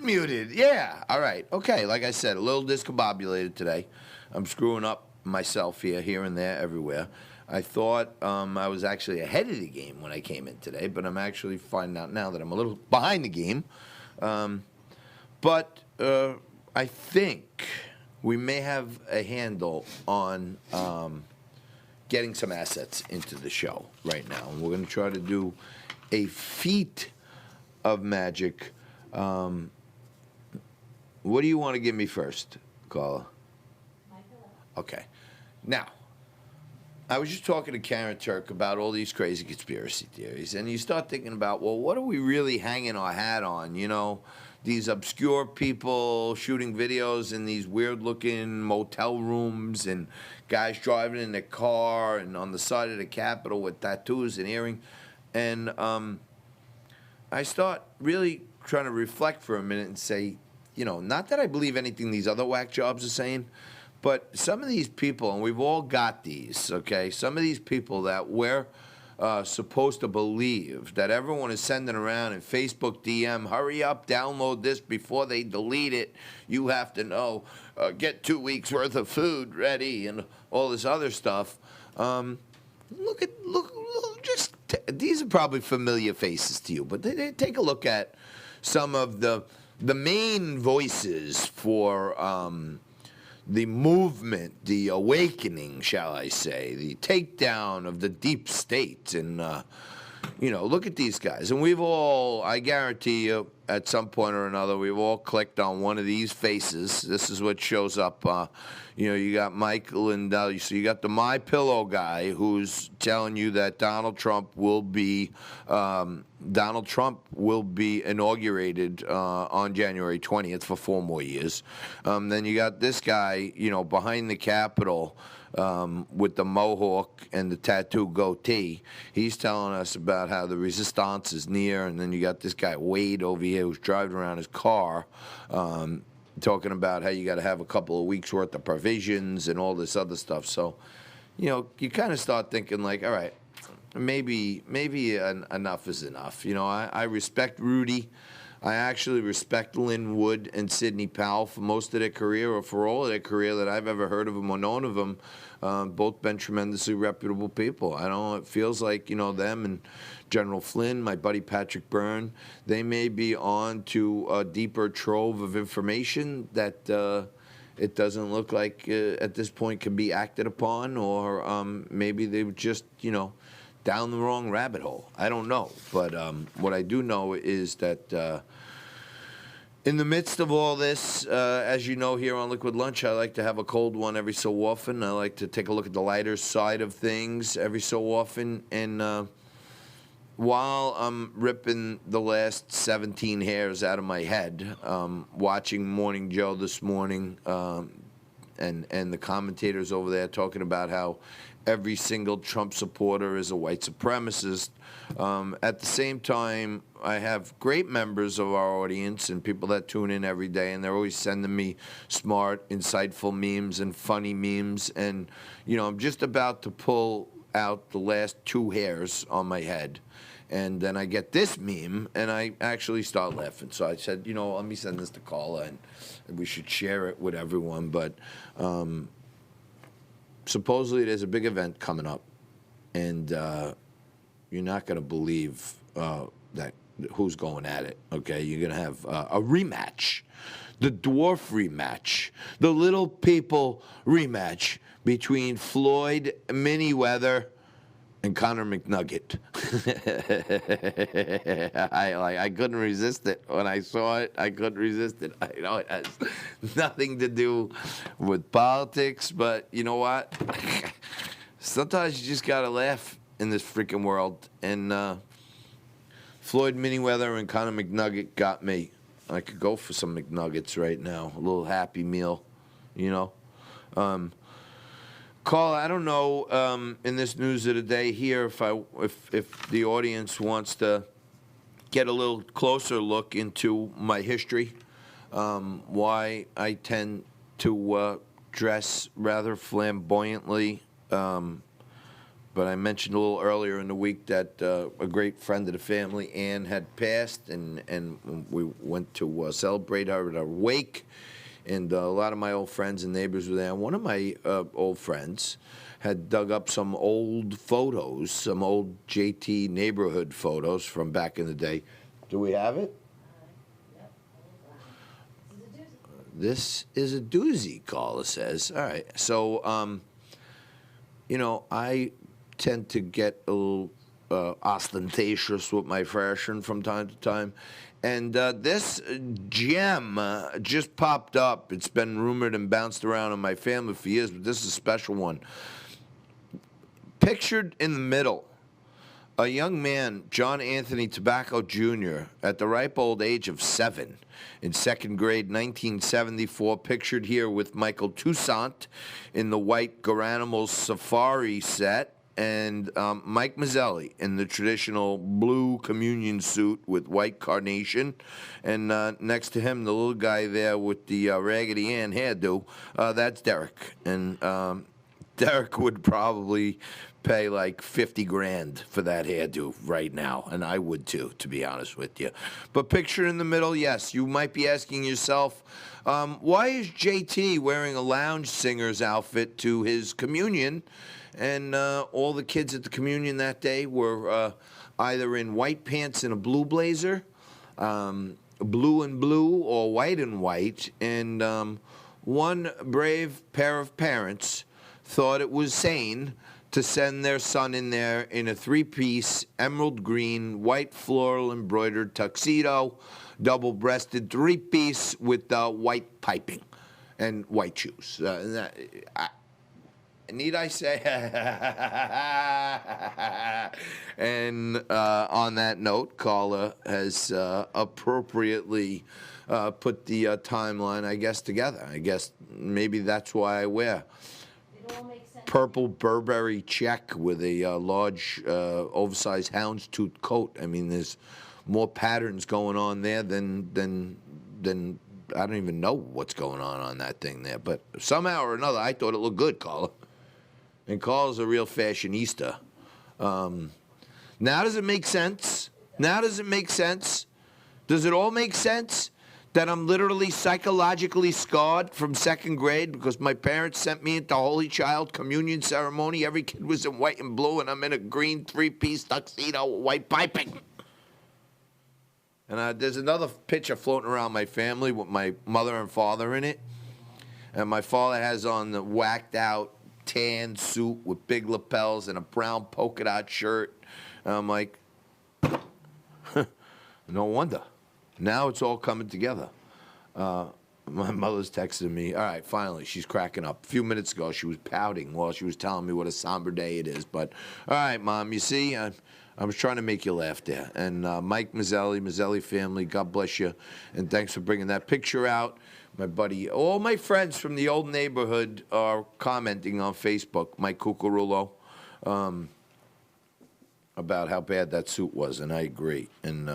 muted. Yeah. All right. Okay. Like I said, a little discombobulated today. I'm screwing up myself here and there, everywhere. I thought I was actually ahead of the game when I came in today, but I'm actually finding out now that I'm a little behind the game. But I think we may have a handle on getting some assets into the show right now. And we're going to try to do a feat of magic. What do you want to give me first, Carla? My pillow. Okay. Now, I was just talking to Karen Turk about all these crazy conspiracy theories, and you start thinking about, well, what are we really hanging our hat on? You know, these obscure people shooting videos in these weird-looking motel rooms, and guys driving in their car and on the side of the Capitol with tattoos and earrings. And I start really trying to reflect for a minute and say, you know, not that I believe anything these other whack jobs are saying, but some of these people, and we've all got these, okay, some of these people that we're supposed to believe that everyone is sending around in Facebook DM, hurry up, download this before they delete it. You have to know, get 2 weeks worth of food ready and all this other stuff. These are probably familiar faces to you, but they take a look at some of the main voices for the movement, the awakening, shall I say, the takedown of the deep state. And, you know, look at these guys. And we've all, I guarantee you, at some point or another, we've all clicked on one of these faces. This is what shows up. You know, you got Mike Lindell. So you got the My Pillow guy who's telling you that Donald Trump will be inaugurated on January 20th for 4 more years. Then you got this guy, you know, behind the Capitol with the mohawk and the tattoo goatee. He's telling us about how the resistance is near. And then you got this guy Wade over here who's driving around his car talking about how you got to have a couple of weeks worth of provisions and all this other stuff. So, you know, you kind of start thinking like, all right, maybe enough is enough. You know, I respect Rudy. I actually respect Lynn Wood and Sidney Powell for most of their career, or for all of their career that I've ever heard of them or known of them. Both been tremendously reputable people. I don't know, it feels like, you know, them and General Flynn, my buddy Patrick Byrne, they may be on to a deeper trove of information that it doesn't look like at this point can be acted upon, or maybe they were just, you know, down the wrong rabbit hole. I don't know. But what I do know is that in the midst of all this, as you know, here on Liquid Lunch, I like to have a cold one every so often. I like to take a look at the lighter side of things every so often. And while I'm ripping the last 17 hairs out of my head, watching Morning Joe this morning, and the commentators over there talking about how every single Trump supporter is a white supremacist. At the same time, I have great members of our audience and people that tune in every day, and they're always sending me smart, insightful memes and funny memes. And, you know, I'm just about to pull out the last 2 hairs on my head. And then I get this meme, and I actually start laughing. So I said, you know, let me send this to Carla, and we should share it with everyone. But supposedly there's a big event coming up, and you're not going to believe that who's going at it, okay? You're going to have a rematch, the dwarf rematch, the little people rematch between Floyd Mayweather and Conor McNugget. I couldn't resist it when I saw it. I couldn't resist it. I know it has nothing to do with politics, but you know what? Sometimes you just gotta laugh in this freaking world. And Floyd Mayweather and Conor McNugget got me. I could go for some McNuggets right now, a little Happy Meal, you know. Carl, I don't know in this news of the day here if the audience wants to get a little closer look into my history, why I tend to dress rather flamboyantly, but I mentioned a little earlier in the week that a great friend of the family, Ann, had passed, and we went to celebrate her at her wake. And a lot of my old friends and neighbors were there. One of my old friends had dug up some old photos, some old JT neighborhood photos from back in the day. Do we have it? This is a doozy, Carla says. All right. So, I tend to get a little ostentatious with my fashion from time to time. And this gem just popped up. It's been rumored and bounced around in my family for years, but this is a special one. Pictured in the middle, a young man, John Anthony Tobacco Jr., at the ripe old age of 7, in second grade, 1974, pictured here with Michael Toussaint in the white Garanimals safari set, and Mike Mazzelli in the traditional blue communion suit with white carnation. And next to him, the little guy there with the Raggedy Ann hairdo, that's Derek. And Derek would probably pay like 50 grand for that hairdo right now, and I would too, to be honest with you. But picture in the middle, yes, you might be asking yourself, why is JT wearing a lounge singer's outfit to his communion? And all the kids at the communion that day were either in white pants and a blue blazer, blue and blue, or white and white. And one brave pair of parents thought it was sane to send their son in there in a 3-piece emerald green, white floral embroidered tuxedo, double-breasted 3-piece with white piping and white shoes. Need I say? And on that note, Carla has appropriately put the timeline, I guess, together. I guess maybe that's why I wear purple Burberry check with a large, oversized houndstooth coat. I mean, there's more patterns going on there than I don't even know what's going on that thing there. But somehow or another, I thought it looked good, Carla. And Carla's a real fashionista. Now does it make sense? Now does it make sense? Does it all make sense that I'm literally psychologically scarred from second grade because my parents sent me into Holy Child communion ceremony? Every kid was in white and blue, and I'm in a green 3-piece tuxedo with white piping. And there's another picture floating around my family with my mother and father in it. And my father has on the whacked out tan suit with big lapels and a brown polka dot shirt. And I'm like, no wonder. Now it's all coming together. My mother's texting me. All right, finally, she's cracking up. A few minutes ago, she was pouting while she was telling me what a somber day it is. But, all right, Mom, you see, I was trying to make you laugh there. And Mike Mazzelli family, God bless you. And thanks for bringing that picture out. My buddy, all my friends from the old neighborhood are commenting on Facebook, Mike Cucurullo, about how bad that suit was, and I agree. And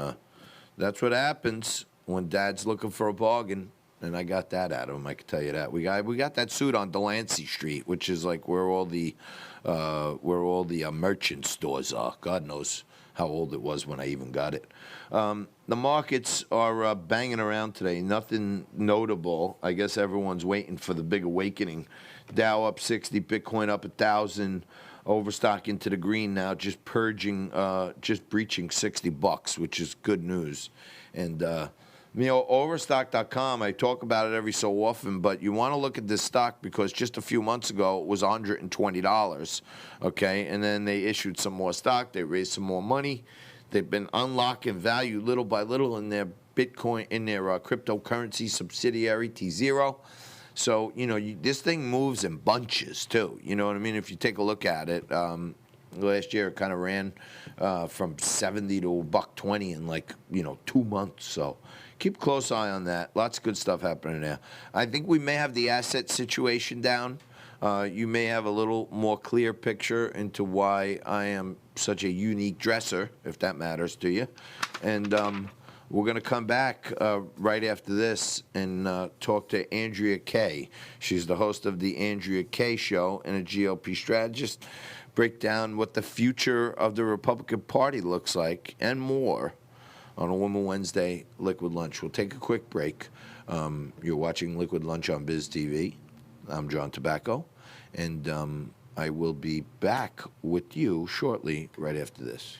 that's what happens when Dad's looking for a bargain, and I got that out of him, I can tell you that. We got that suit on Delancey Street, which is like where all the merchant stores are. God knows how old it was when I even got it. The markets are banging around today. Nothing notable. I guess everyone's waiting for the big awakening. Dow up 60, Bitcoin up 1,000, overstock into the green now, just breaching $60, which is good news. And Overstock.com, I talk about it every so often, but you want to look at this stock because just a few months ago it was $120, okay? And then they issued some more stock. They raised some more money. They've been unlocking value little by little in their Bitcoin, in their cryptocurrency subsidiary, T0. So, this thing moves in bunches, too. You know what I mean? If you take a look at it, last year it kind of ran from 70 to $120 in 2 months. So keep a close eye on that. Lots of good stuff happening there. I think we may have the asset situation down. You may have a little more clear picture into why I am such a unique dresser, if that matters to you. And We're going to come back right after this and talk to Andrea Kaye. She's the host of the Andrea Kaye Show and a GOP strategist. Break down what the future of the Republican Party looks like and more on a Woman Wednesday Liquid Lunch. We'll take a quick break. You're watching Liquid Lunch on Biz TV. I'm John Tobacco, and I will be back with you shortly right after this.